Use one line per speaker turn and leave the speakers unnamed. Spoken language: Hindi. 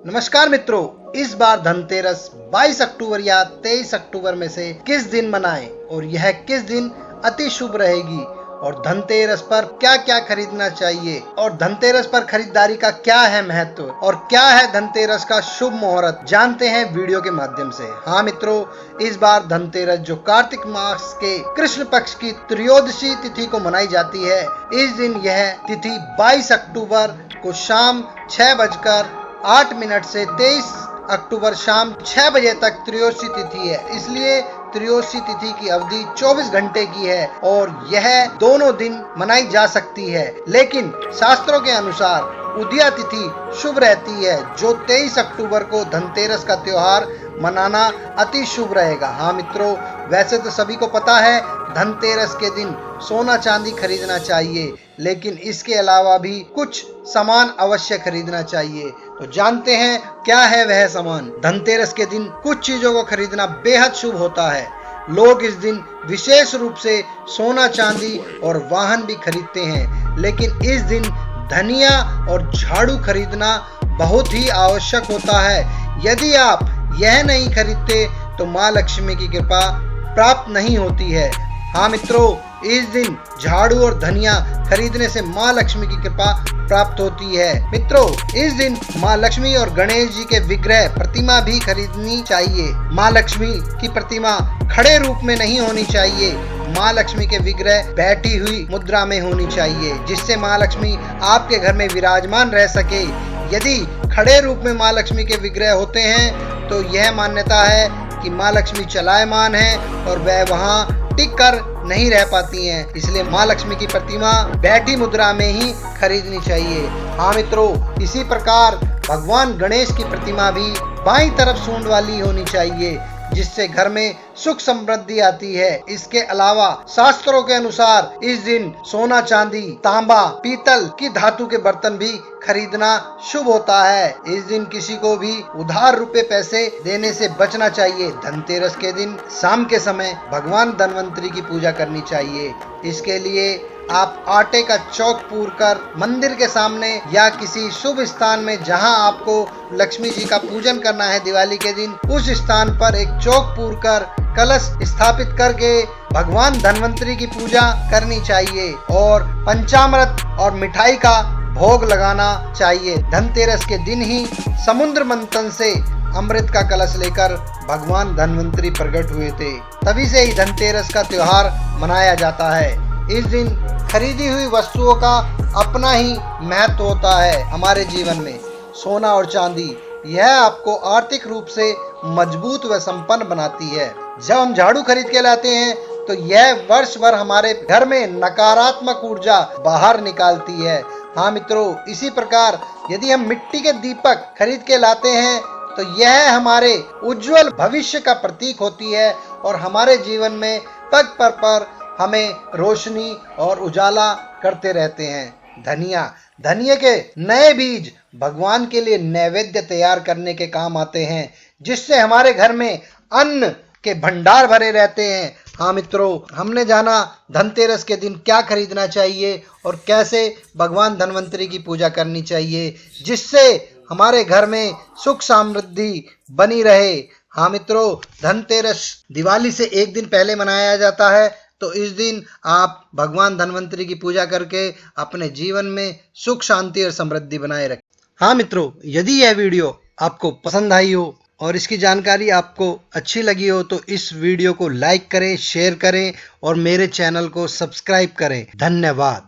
नमस्कार मित्रों, इस बार धनतेरस 22 अक्टूबर या 23 अक्टूबर में से किस दिन मनाएं और यह किस दिन अति शुभ रहेगी और धनतेरस पर क्या क्या खरीदना चाहिए और धनतेरस पर खरीदारी का क्या है महत्व और क्या है धनतेरस का शुभ मुहूर्त, जानते हैं वीडियो के माध्यम से। हाँ मित्रों, इस बार धनतेरस जो कार्तिक मास के कृष्ण पक्ष की त्रयोदशी तिथि को मनाई जाती है, इस दिन यह तिथि 22 अक्टूबर को शाम 6:08 से 23 अक्टूबर शाम 6 बजे तक त्रयोदशी तिथि है। इसलिए त्रयोदशी तिथि की अवधि 24 घंटे की है और यह दोनों दिन मनाई जा सकती है, लेकिन शास्त्रों के अनुसार उदया तिथि शुभ रहती है, जो 23 अक्टूबर को धनतेरस का त्योहार मनाना अति शुभ रहेगा। हाँ मित्रों, वैसे तो सभी को पता है धनतेरस के दिन सोना चांदी खरीदना चाहिए, लेकिन इसके अलावा भी कुछ सामान अवश्य खरीदना चाहिए। तो जानते हैं क्या है वह सामान। धनतेरस के दिन कुछ चीजों को खरीदना बेहद शुभ होता है। लोग इस दिन विशेष रूप से सोना चांदी और वाहन भी खरीदते हैं, लेकिन इस दिन धनिया और झाड़ू खरीदना बहुत ही आवश्यक होता है। यदि आप यह नहीं खरीदते तो माँ लक्ष्मी की कृपा प्राप्त नहीं होती है। हाँ मित्रों, इस दिन झाड़ू और धनिया खरीदने से माँ लक्ष्मी की कृपा प्राप्त होती है। मित्रों, इस दिन माँ लक्ष्मी और गणेश जी के विग्रह प्रतिमा भी खरीदनी चाहिए। माँ लक्ष्मी की प्रतिमा खड़े रूप में नहीं होनी चाहिए। माँ लक्ष्मी के विग्रह बैठी हुई मुद्रा में होनी चाहिए, जिससे माँ लक्ष्मी आपके घर में विराजमान रह सके। यदि खड़े रूप में माँ लक्ष्मी के विग्रह होते हैं तो यह मान्यता है कि माँ लक्ष्मी चलायमान है और वह वहाँ टिक कर नहीं रह पाती हैं। इसलिए माँ लक्ष्मी की प्रतिमा बैठी मुद्रा में ही खरीदनी चाहिए। हाँ मित्रों, इसी प्रकार भगवान गणेश की प्रतिमा भी बाईं तरफ सूंड वाली होनी चाहिए, जिससे घर में सुख समृद्धि आती है। इसके अलावा शास्त्रों के अनुसार इस दिन सोना चांदी तांबा पीतल की धातु के बर्तन भी खरीदना शुभ होता है। इस दिन किसी को भी उधार रुपए पैसे देने से बचना चाहिए। धनतेरस के दिन शाम के समय भगवान धन्वंतरी की पूजा करनी चाहिए। इसके लिए आप आटे का चौक पूर कर मंदिर के सामने या किसी शुभ स्थान में जहां आपको लक्ष्मी जी का पूजन करना है दिवाली के दिन, उस स्थान पर एक चौक पूर कर कलश स्थापित करके भगवान धन्वंतरी की पूजा करनी चाहिए और पंचामृत और मिठाई का भोग लगाना चाहिए। धनतेरस के दिन ही समुद्र मंथन से अमृत का कलश लेकर भगवान धन्वंतरी प्रकट हुए थे। तभी से ही धनतेरस का त्योहार मनाया जाता है। इस दिन खरीदी हुई वस्तुओं का अपना ही महत्व होता है भरे जीवन में। सोना और चांदी यह आपको आर्थिक रूप से मजबूत व संपन्न बनाती है। जब हम झाड़ू खरीद के लाते हैं तो यह वर्ष भर हमारे घर में नकारात्मक ऊर्जा बाहर निकालती है। हाँ मित्रों, इसी प्रकार यदि हम मिट्टी के दीपक खरीद के लाते हैं तो यह हमारे उज्जवल भविष्य का प्रतीक होती है और हमारे जीवन में पग पर हमें रोशनी और उजाला करते रहते हैं। धनिया के नए बीज भगवान के लिए नैवेद्य तैयार करने के काम आते हैं, जिससे हमारे घर में अन्न के भंडार भरे रहते हैं। हाँ मित्रों, हमने जाना धनतेरस के दिन क्या खरीदना चाहिए और कैसे भगवान धन्वंतरी की पूजा करनी चाहिए, जिससे हमारे घर में सुख समृद्धि बनी रहे। हाँ मित्रों, धनतेरस दिवाली से एक दिन पहले मनाया जाता है, तो इस दिन आप भगवान धन्वंतरी की पूजा करके अपने जीवन में सुख शांति और समृद्धि बनाए रखें। हाँ मित्रों, यदि यह वीडियो आपको पसंद आई हो और इसकी जानकारी आपको अच्छी लगी हो तो इस वीडियो को लाइक करें, शेयर करें और मेरे चैनल को सब्सक्राइब करें। धन्यवाद।